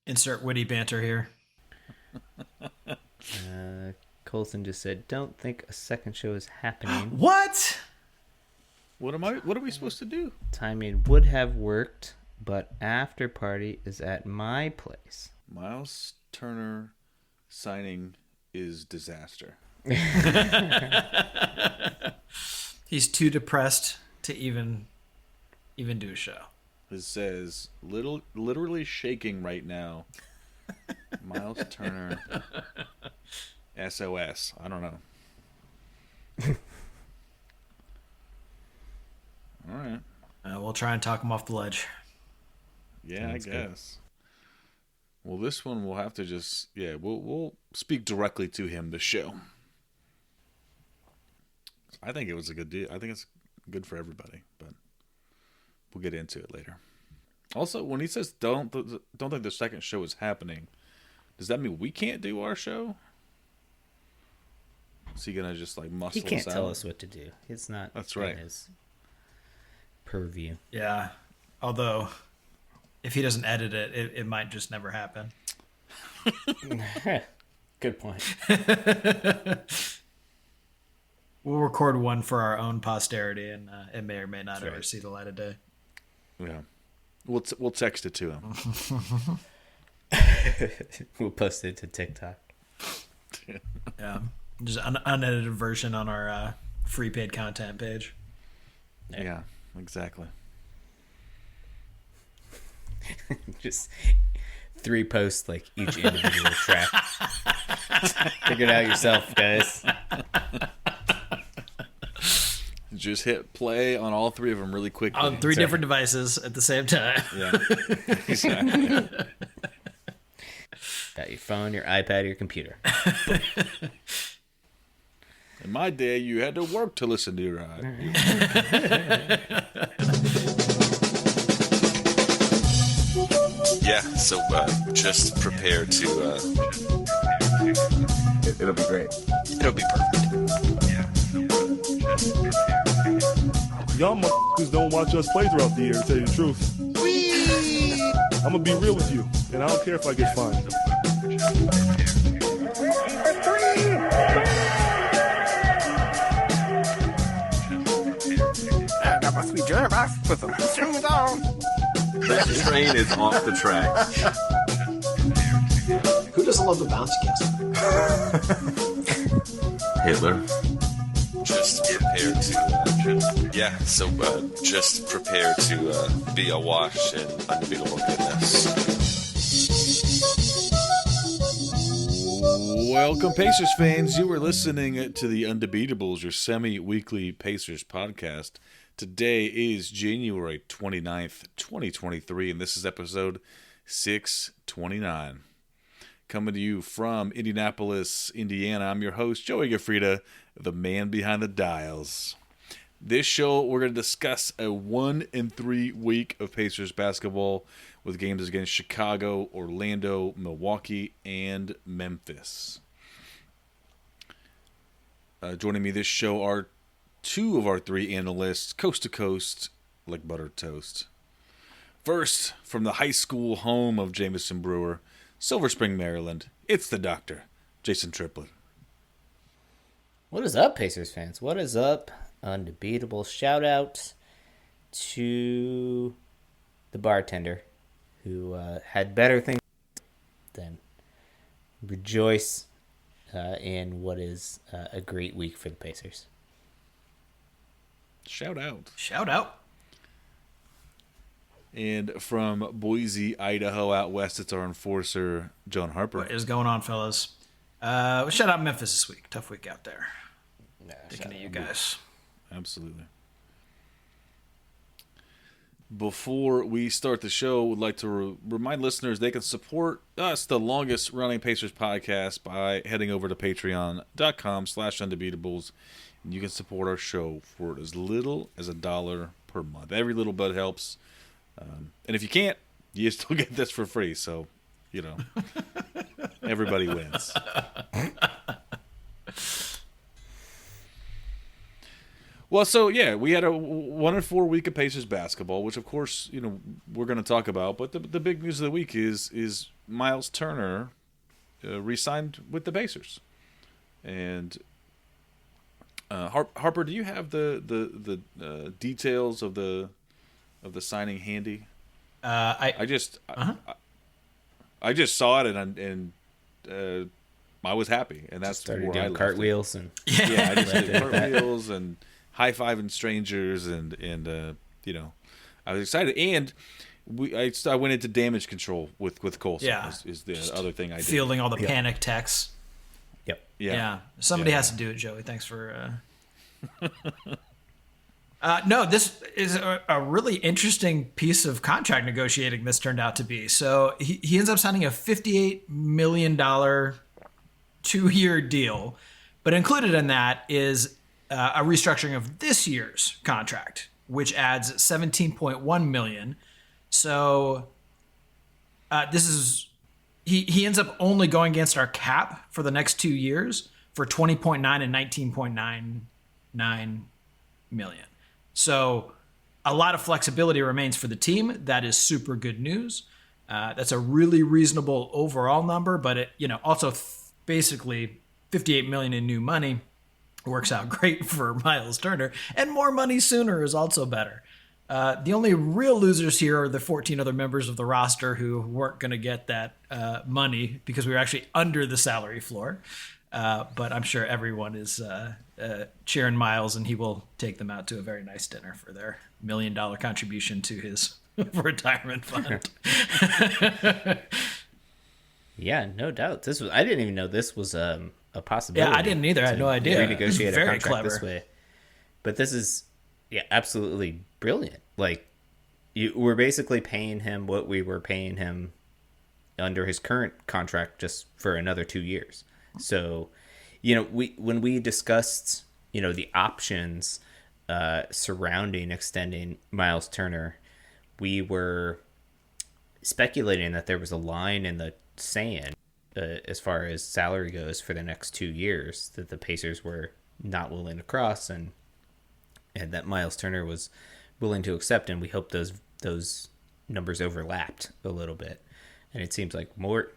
Insert witty banter here. Coalson just said, "Don't think a second show is happening." What? What are we supposed to do? Timing would have worked, but after party is at my place. Myles Turner signing is disaster. He's too depressed to even do a show. It says literally shaking right now. Myles Turner SOS. I don't know. All right. We'll try and talk him off the ledge. Yeah, Sounds I guess. Good. Well, this one we'll have to just we'll speak directly to him this show. I think it was a good deal. I think it's good for everybody, but we'll get into it later. Also, when he says don't think the second show is happening, does that mean we can't do our show? Is he gonna just like muscle us out? He can't tell us what to do. It's not. That's right. In his purview. Yeah. Although, if he doesn't edit it, it might just never happen. Good point. We'll record one for our own posterity, and it may or may not That's ever right. see the light of day. Yeah, we'll text it to him. We'll post it to TikTok. Yeah. Just an unedited version on our free paid content page. Yeah, exactly. Just 3 posts, like each individual track. Figure it out yourself, guys. Just hit play on all 3 of them really quickly. On 3 different devices at the same time. Yeah, exactly. Got your phone, your iPad, your computer. In my day, you had to work to listen to your Yeah, so just prepare to... It'll be great. It'll be perfect. Y'all motherfuckers don't watch us play throughout the year, to tell you the truth. I'm gonna be real with you, and I don't care if I get fined. I got my sweet jerk box with some strings on. That train is off the track. Who doesn't love the bouncy castle? Hitler. Just prepare to... so just prepare to be awash in undebeatable goodness. Welcome, Pacers fans. You are listening to the Undebeatables, your semi-weekly Pacers podcast. Today is January 29th, 2023, and this is episode 629. Coming to you from Indianapolis, Indiana, I'm your host, Joey Gaffrida, the man behind the dials. This show, we're going to discuss a 1-3 week of Pacers basketball with games against Chicago, Orlando, Milwaukee, and Memphis. Joining me this show are 2 of our 3 analysts, coast to coast, like buttered toast. First, from the high school home of Jamison Brewer, Silver Spring, Maryland, it's the doctor, Jason Triplett. What is up, Pacers fans? What is up? Undebeatable. Shout out to the bartender who had better things than rejoice in what is a great week for the Pacers. Shout out. Shout out. And from Boise, Idaho, out west, it's our enforcer, John Harper. What is going on, fellas? Shout out Memphis this week. Tough week out there. Thinking of you guys. Absolutely. Before we start the show, we'd like to remind listeners they can support us, the longest running Pacers podcast, by heading over to patreon.com/undebeatables. And you can support our show for as little as $1 per month. Every little bit helps. And if you can't, you still get this for free. So, everybody wins. Well, so yeah, we had a 1-4 week of Pacers basketball, which of course we're going to talk about. But the big news of the week is Myles Turner re-signed with the Pacers, and Harper, do you have the details of the signing handy? I just saw it and I was happy, and that's Started where I doing left cartwheels it. and Yeah, I just did cartwheels and high-fiving strangers, and I was excited. And I went into damage control with Coalson. Yeah. is the other thing I did. Fielding all the panic texts. yep. Yeah. Somebody has to do it, Joey. Thanks for. No, this is a really interesting piece of contract negotiating this turned out to be. So he ends up signing a $58 million 2-year deal, but included in that is a restructuring of this year's contract, which adds $17.1 million. So this is he ends up only going against our cap for the next 2 years for $20.9 and $19.99 million. So a lot of flexibility remains for the team. That is super good news. That's a really reasonable overall number, but it, also basically $58 million in new money works out great for Myles Turner, and more money sooner is also better. The only real losers here are the 14 other members of the roster who weren't going to get that money because we were actually under the salary floor. But I'm sure everyone is cheering Myles, and he will take them out to a very nice dinner for their $1 million contribution to his retirement fund. Yeah, no doubt. I didn't even know this was a possibility. Yeah, I didn't either. I had no idea. Renegotiate a contract clever. this way. But this is absolutely brilliant. Like, we're basically paying him what we were paying him under his current contract just for another 2 years. So, when we discussed, the options surrounding extending Myles Turner, we were speculating that there was a line in the sand as far as salary goes for the next 2 years that the Pacers were not willing to cross, and that Myles Turner was willing to accept, and we hope those numbers overlapped a little bit. And it seems like more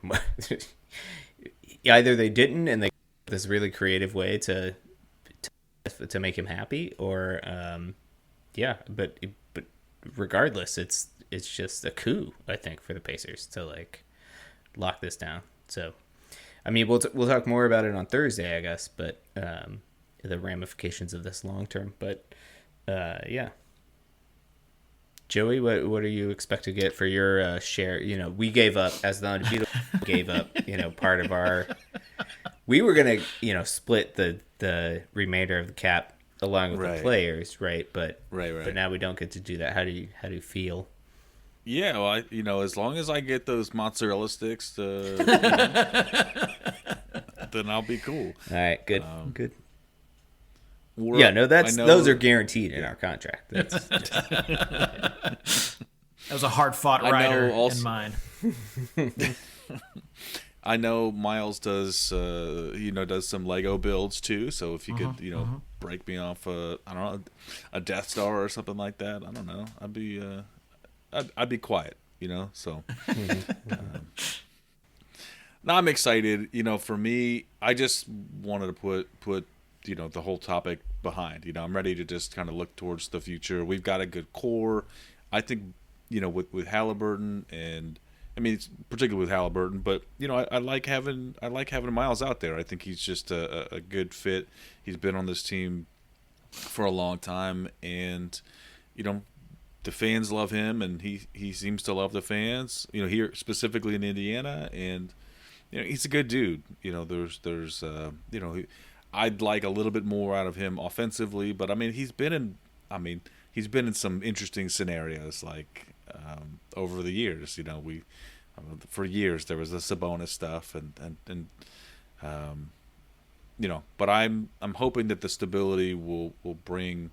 either they didn't, and they this really creative way to make him happy, or but regardless, it's just a coup, I think, for the Pacers to lock this down. So, I mean, we'll talk more about it on Thursday, I guess, but the ramifications of this long term. But Joey, what do you expect to get for your share? We gave up as the Undebeatables gave up. Part of our. We were gonna split the remainder of the cap along with the players, right? But But now we don't get to do that. How do you feel? Yeah, well, as long as I get those mozzarella sticks, then I'll be cool. All right, good, good. Those those are guaranteed in our contract. That's that was a hard-fought rider in mine. I know Myles does some Lego builds too. So if you could, break me off I don't know, a Death Star or something like that, I don't know. I'd be quiet, So now I'm excited. For me, I just wanted to put the whole topic behind. I'm ready to just kind of look towards the future. We've got a good core. I think with Halliburton, and I mean, particularly with Halliburton, but I like having Myles out there. I think he's just a good fit. He's been on this team for a long time, and the fans love him, and he seems to love the fans. Here specifically in Indiana, and he's a good dude. There's I'd like a little bit more out of him offensively, but I mean he's been in some interesting scenarios over the years. For years there was the Sabonis stuff, and but I'm hoping that the stability will bring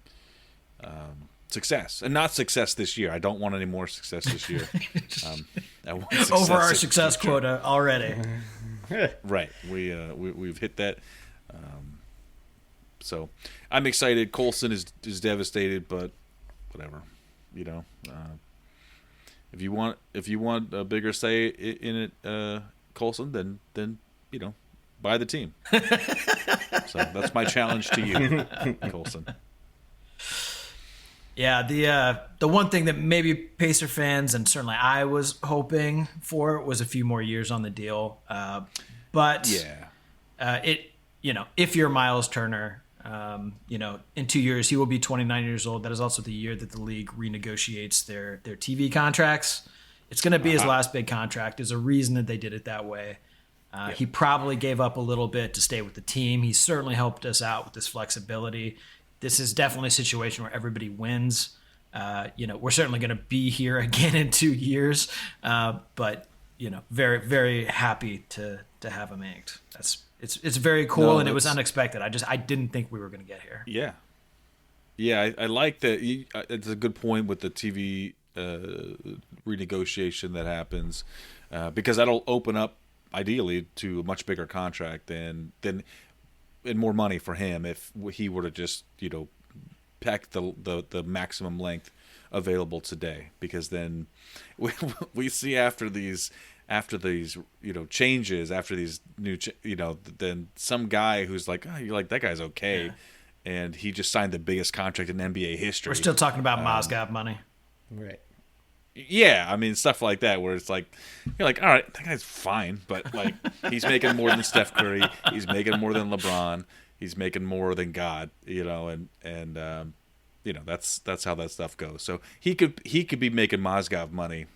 success, and not success this year. I don't want any more success this year. I want success over our success quota already. Right, we've hit that. So I'm excited. Coalson is devastated, but whatever, if you want a bigger say in it, Coalson, then buy the team. So that's my challenge to you, Coalson. Yeah, the one thing that maybe Pacer fans and certainly I was hoping for was a few more years on the deal. But if you're Myles Turner, in 2 years he will be 29 years old. That is also the year that the league renegotiates their TV contracts. It's going to be his last big contract. There's a reason that they did it that way. He probably gave up a little bit to stay with the team. He certainly helped us out with this flexibility. This is definitely a situation where everybody wins. We're certainly going to be here again in 2 years, but very, very happy to have him inked. It's very cool, and it was unexpected. I didn't think we were going to get here. Yeah, I like that. It's a good point with the TV renegotiation that happens, because that'll open up ideally to a much bigger contract and more money for him if he were to just pack the maximum length available today, because then we see after these changes, after these new then some guy who's like, oh, you're like, that guy's okay, and he just signed the biggest contract in NBA history. We're still talking about Mozgov money, right? Yeah, I mean, stuff like that where it's like, you're like, all right, that guy's fine, but like, he's making more than Steph Curry, he's making more than LeBron, he's making more than God, and that's how that stuff goes. So he could be making Mozgov money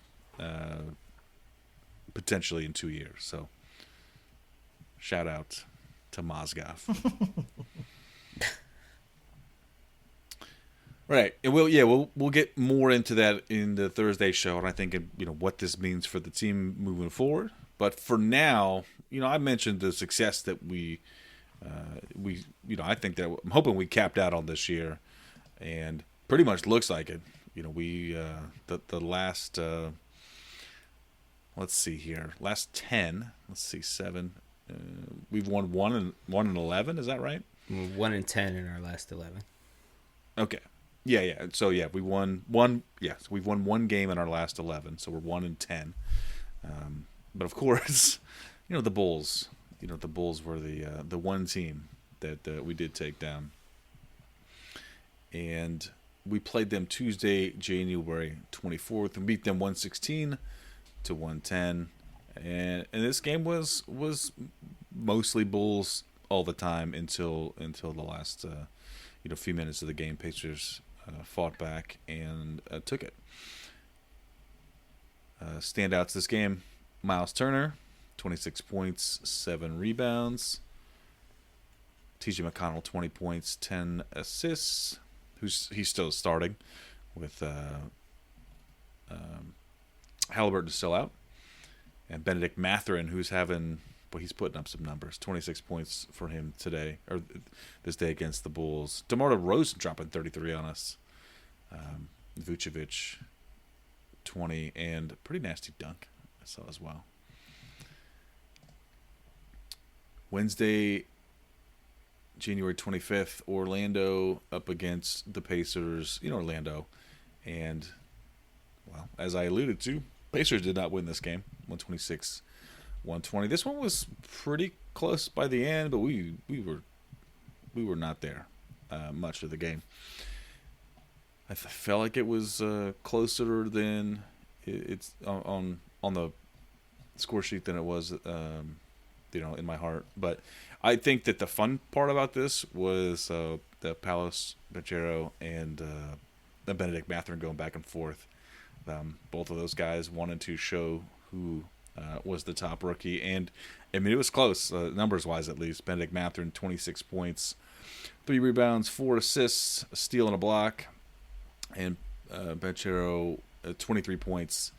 potentially in 2 years. So shout out to Mozgov. Right, and we'll get more into that in the Thursday show, and I think what this means for the team moving forward. But for now, I mentioned the success that I think that I'm hoping we capped out on this year, and pretty much looks like it. We the last let's see here, last 10, let's see 7, we've won 1 and 11. Is that right? 1 and 10 in our last 11. Okay. Yeah. So we won one. Yes, we've won 1 game in our last 11. So we're 1 and 10. But of course, the Bulls. The Bulls were the one team that we did take down, and we played them Tuesday, January 24th, and beat them 116 to 110. And this game was mostly Bulls all the time until the last few minutes of the game. Pacers fought back and took it. Standouts this game: Myles Turner, 26 points, 7 rebounds. TJ McConnell, 20 points, 10 assists. He's still starting with Halliburton still out, and Benedict Mathurin, he's putting up some numbers. 26 points for him today, or this day against the Bulls. DeMar DeRozan dropping 33 on us. Vucevic, 20, and a pretty nasty dunk I saw as well. Wednesday, January 25th, Orlando up against the Pacers in Orlando. And, well, as I alluded to, Pacers did not win this game, 126-120. This one was pretty close by the end, but we were not there much of the game. I felt like it was closer than it's on the score sheet than it was, in my heart. But I think that the fun part about this was the Palos Banchero and the Benedict Mathurin going back and forth. Both of those guys wanted to show who was the top rookie, and I mean it was close numbers wise at least. Benedict Mathurin, 26 points, 3 rebounds, 4 assists, a steal and a block, and Banchero, 23 points,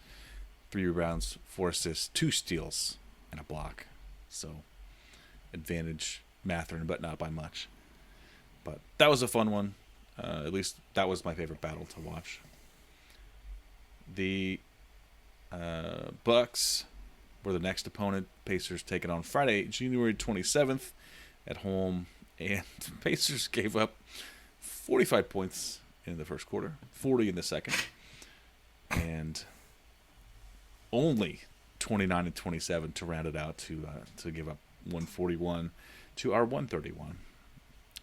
3 rebounds, 4 assists, 2 steals and a block. So advantage Mathurin, but not by much. But that was a fun one. At least that was my favorite battle to watch. The Bucks were the next opponent. Pacers taking on Friday, January 27th at home. And Pacers gave up 45 points in the first quarter, 40 in the second. And only 29 and 27 to round it out to give up 141 to our 131.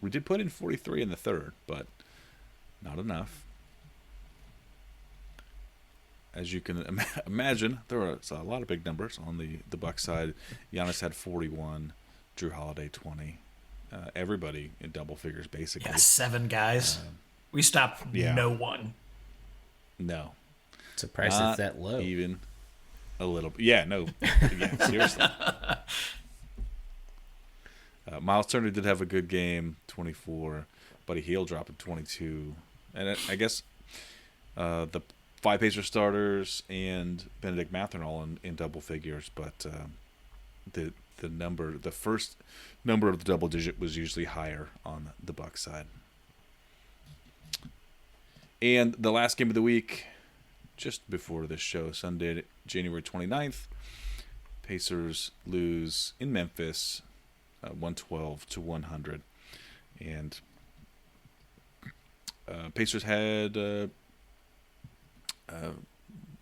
We did put in 43 in the third, but not enough. As you can imagine, there are a lot of big numbers on the Bucks side. Giannis had 41, Drew Holiday 20. Everybody in double figures, basically. Yeah, 7 guys. We stopped no one. No. Surprised it's that low. Even a little bit. Yeah, no. Yeah, seriously. Myles Turner did have a good game, 24. Buddy Hield dropping 22. And I guess the 5 Pacer starters and Benedict Mathurin all in double figures, but the first number of the double digit was usually higher on the Bucks side. And the last game of the week, just before this show, Sunday, January 29th, Pacers lose in Memphis, 112 to 100. And Pacers had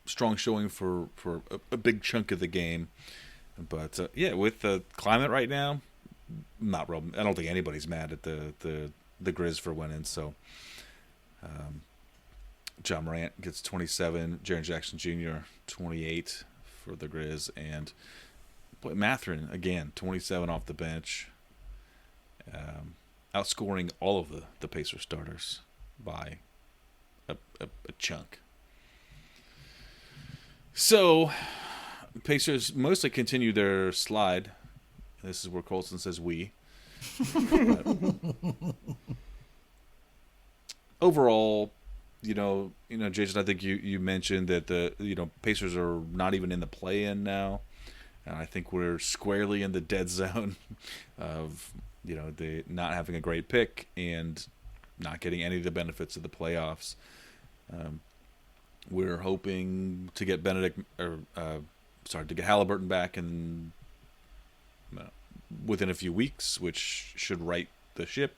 strong showing for a big chunk of the game. But, with the climate right now, not real. I don't think anybody's mad at the Grizz for winning. So, John Morant gets 27, Jaren Jackson Jr. 28 for the Grizz, and Mathurin again 27 off the bench, outscoring all of the Pacers starters by a chunk. So, Pacers mostly continue their slide. This is where Coalson says we. Overall, Jason, I think you mentioned that the Pacers are not even in the play-in now, and I think we're squarely in the dead zone of the not having a great pick and not getting any of the benefits of the playoffs. We're hoping to get to get Halliburton back within a few weeks, which should right the ship,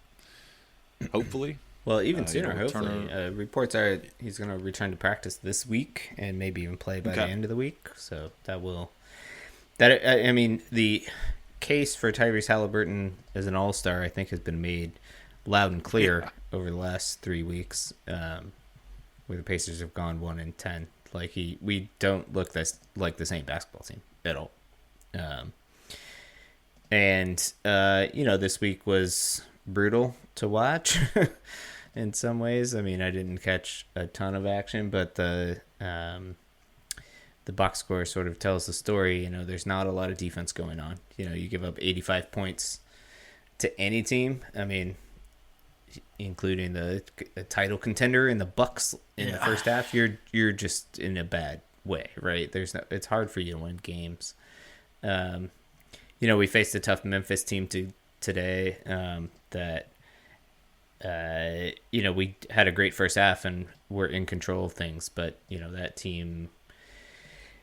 hopefully. Well, even sooner, hopefully. Reports are he's going to return to practice this week and maybe even play by the end of the week. So the case for Tyrese Halliburton as an all-star, I think, has been made loud and clear over the last 3 weeks, where the Pacers have gone 1-10. Like we don't look like the same basketball team at all. This week was brutal to watch in some ways. I mean, I didn't catch a ton of action, but the box score sort of tells the story. There's not a lot of defense going on. You give up 85 points to any team. I mean, including the title contender in the Bucks in the first half, you're just in a bad way, right? It's hard for you to win games. We faced a tough Memphis team today that we had a great first half and we're in control of things, but that team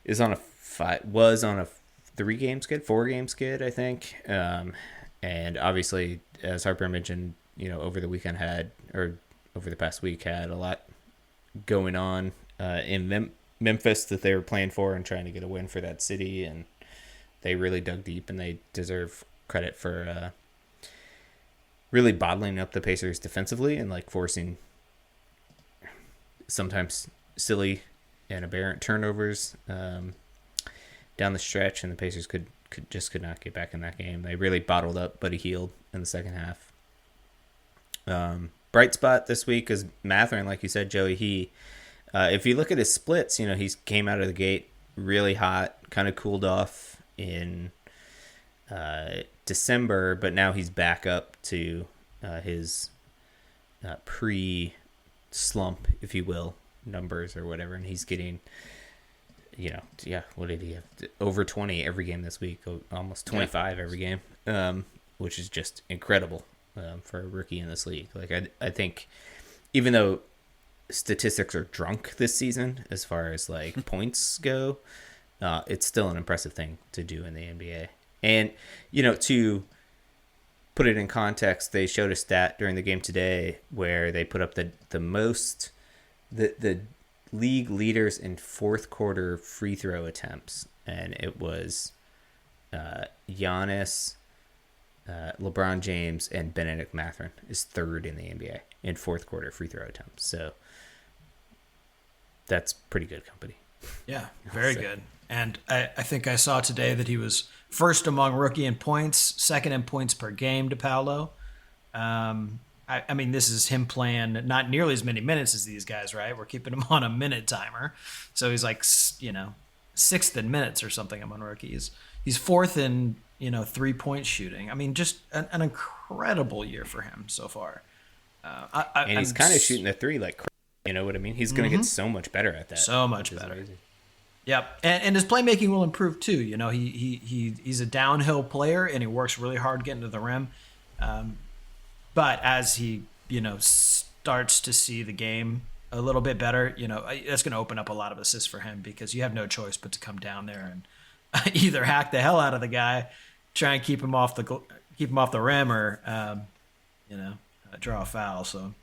is was on a 4-game skid, I think. And obviously, as Harper mentioned, over the weekend over the past week had a lot going on in Memphis that they were playing for and trying to get a win for that city, and they really dug deep, and they deserve credit for really bottling up the Pacers defensively and like sometimes silly and aberrant turnovers down the stretch, and the Pacers could not get back in that game. They really bottled up Buddy Hield in the second half. Bright spot this week is Mathurin, like you said, Joey. He, if you look at his splits, he came out of the gate really hot, kind of cooled off in December, but now he's back up to his pre-slump, if you will, numbers or whatever, and he's getting, what did he have? Over 20 every game this week, almost 25 every game, which is just incredible for a rookie in this league. Like I think, even though statistics are drunk this season as far as like points go, it's still an impressive thing to do in the NBA. And to put it in context, they showed a stat during the game today where they put up the most, the league leaders in fourth quarter free throw attempts, and it was Giannis, LeBron James, and Benedict Mathurin is third in the NBA in fourth quarter free throw attempts. So that's pretty good company. Yeah, very good. And I think I saw today that he was first among rookie in points, second in points per game to Paolo. I mean, this is him playing not nearly as many minutes as these guys, right? We're keeping him on a minute timer. So he's like, sixth in minutes or something among rookies. He's fourth in, 3-point shooting. I mean, just an incredible year for him so far. And he's kind of shooting the three like crazy, you know what I mean? He's going to get so much better at that. So much better. Yep, and his playmaking will improve too. He's a downhill player, and he works really hard getting to the rim. But as he, starts to see the game a little bit better, that's going to open up a lot of assists for him because you have no choice but to come down there and either hack the hell out of the guy, try and keep him off the rim, or draw a foul. So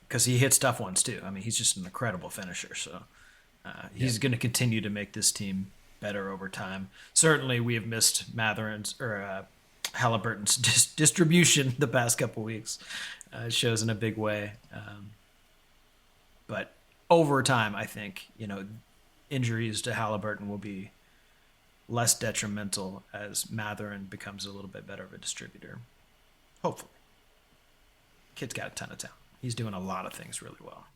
because he hits tough ones too. I mean, he's just an incredible finisher. So. He's going to continue to make this team better over time. Certainly, we have missed Matherin's or Halliburton's distribution the past couple weeks. It shows in a big way. But over time, I think injuries to Halliburton will be less detrimental as Matherin becomes a little bit better of a distributor. Hopefully, kid's got a ton of talent. He's doing a lot of things really well.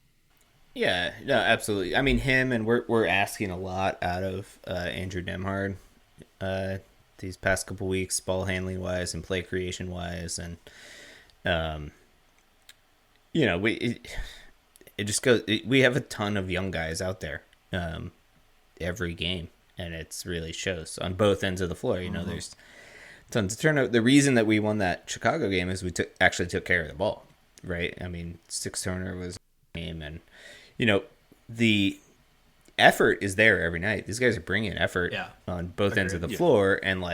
Yeah, no, absolutely. I mean, him, and we're asking a lot out of Andrew Nembhard these past couple weeks, ball handling wise and play creation wise, and it just goes. We have a ton of young guys out there every game, and it's really shows on both ends of the floor. There's tons of turnover. The reason that we won that Chicago game is we actually took care of the ball, right? I mean, 6 turnover was a game, and the effort is there every night. These guys are bringing effort on both ends of the floor, and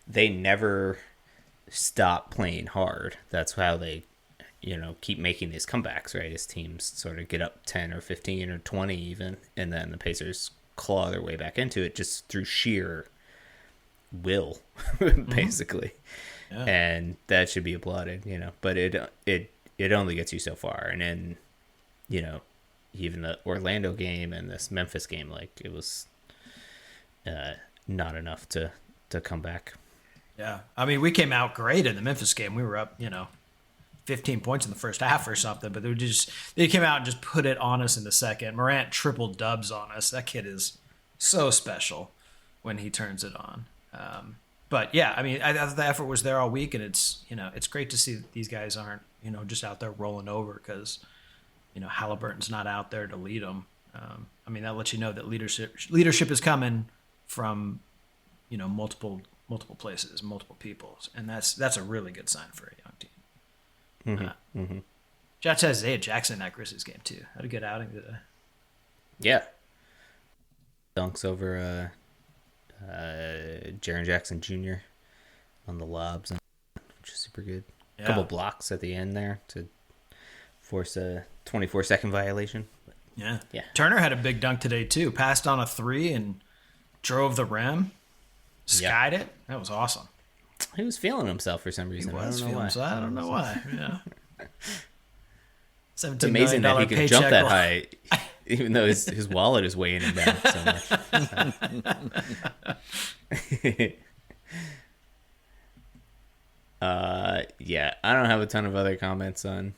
they never stop playing hard. That's how they, keep making these comebacks, right? As teams sort of get up 10 or 15 or 20 even, and then the Pacers claw their way back into it just through sheer will, basically. Yeah. And that should be applauded, But it only gets you so far, and then, even the Orlando game and this Memphis game, it was not enough to come back. Yeah. I mean, we came out great in the Memphis game. We were up, 15 points in the first half or something, but they came out and just put it on us in the second. Morant triple dubs on us. That kid is so special when he turns it on. But yeah, I mean, the effort was there all week, and it's great to see that these guys aren't, just out there rolling over because, Halliburton's not out there to lead them. I mean, that lets you know that leadership is coming from, multiple places, multiple people, and that's a really good sign for a young team. Shout out to Isaiah Jackson in that Grizzlies game too. Had a good outing today. Yeah, dunks over Jaren Jackson Jr. on the lobs, which is super good. A couple blocks at the end there to force a 24-second violation. Yeah. Turner had a big dunk today too. Passed on a 3 and drove the rim. Skied it. That was awesome. He was feeling himself for some reason. I don't know why. Yeah. It's amazing that he can jump that high, even though his wallet is weighing him down so much. I don't have a ton of other comments on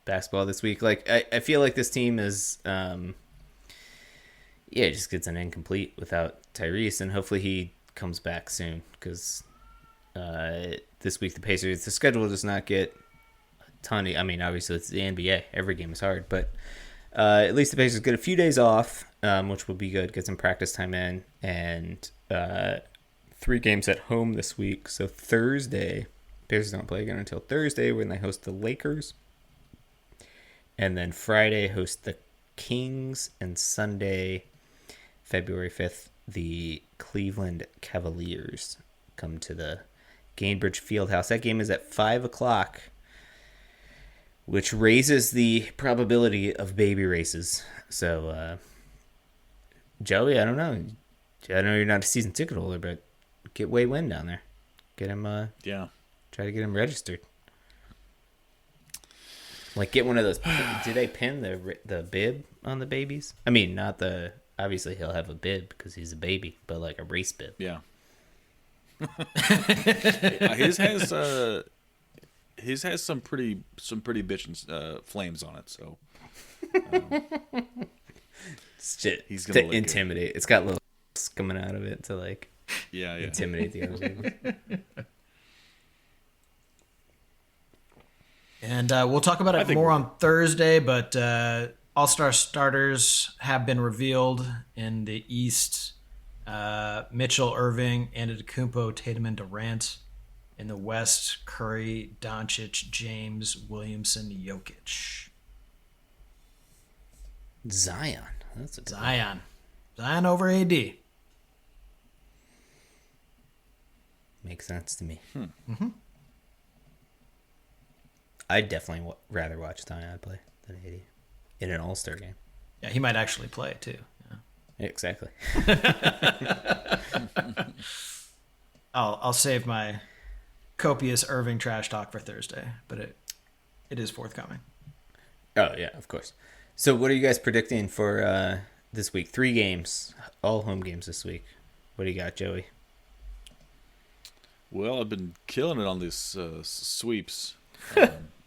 basketball this week. I feel like this team is it just gets an incomplete without Tyrese, and hopefully he comes back soon, because this week the Pacers, the schedule does not get a ton of, I mean, obviously it's the NBA, every game is hard, but at least the Pacers get a few days off, which will be good, get some practice time in, and 3 games at home this week. So Thursday, Pacers don't play again until Thursday when they host the Lakers, and then Friday host the Kings, and Sunday, February 5th, the Cleveland Cavaliers come to the Gainbridge Fieldhouse. That game is at 5 o'clock, which raises the probability of baby races. So, Joey, I don't know. I know you're not a season ticket holder, but get Wei Win down there. Get him, Yeah. try to get him registered. Like, get one of those. Do they pin the bib on the babies? I mean, not the. Obviously, he'll have a bib because he's a baby, but like a race bib. Yeah. His has some pretty bitchin' flames on it. So It's just he's gonna look intimidate. Good. It's got little coming out of it to like yeah. intimidate the other babies. And we'll talk about it more on Thursday, but All-Star starters have been revealed in the East. Mitchell, Irving, Antetokounmpo, Tatum, and Durant. In the West, Curry, Doncic, James, Williamson, Jokic. Zion. That's a Zion over AD. Makes sense to me. Mm-hmm. I'd definitely rather watch Zion play than AD in an All-Star game. Yeah, he might actually play too. Yeah. Exactly. I'll save my copious Irving trash talk for Thursday, but it is forthcoming. Oh yeah, of course. So what are you guys predicting for this week? 3 games, all home games this week. What do you got, Joey? Well, I've been killing it on these sweeps,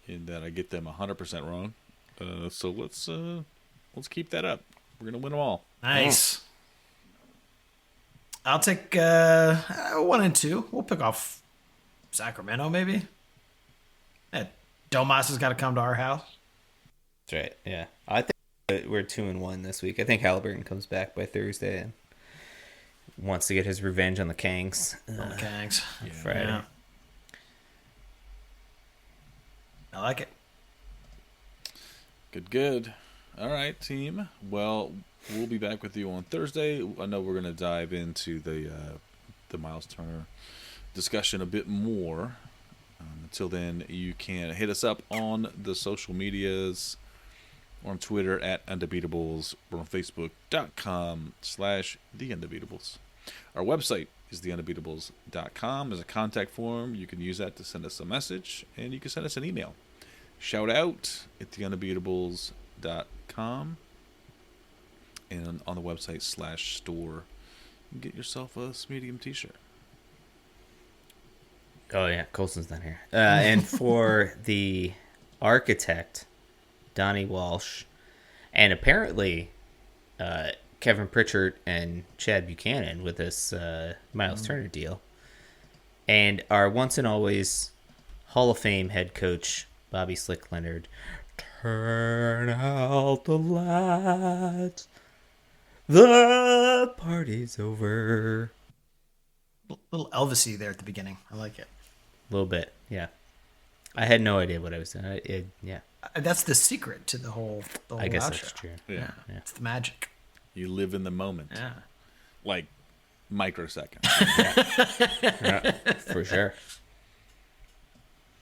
in that I get them 100% wrong. So let's keep that up. We're gonna win them all. Nice. I'll take 1 and 2. We'll pick off Sacramento, maybe. Domas has got to come to our house. That's right. Yeah, I think we're 2-1 this week. I think Halliburton comes back by Thursday and wants to get his revenge on the Kangs. On the Kangs. Friday. Yeah. I like it. Good. All right, team. Well, we'll be back with you on Thursday. I know we're going to dive into the Myles Turner discussion a bit more. Until then, you can hit us up on the social medias. We're on Twitter at Undebeatables. We're on Facebook.com/The Undebeatables. Our website is theundebeatables.com. There's a contact form. You can use that to send us a message, and you can send us an email. Shout out at theundebeatables.com, and on the website /store, you can get yourself a medium t-shirt. Oh yeah, Coalson's not here. And for the architect, Donnie Walsh, and apparently Kevin Pritchard and Chad Buchanan with this Myles Turner deal, and our once and always Hall of Fame head coach Bobby Slick Leonard. Turn out the lights. The party's over. Little Elvis-y there at the beginning. I like it. A little bit, yeah. I had no idea what I was doing. Yeah. That's the secret to the whole I guess outro. that's true. Yeah. It's the magic. You live in the moment. Yeah. Like microseconds. Yeah, for sure.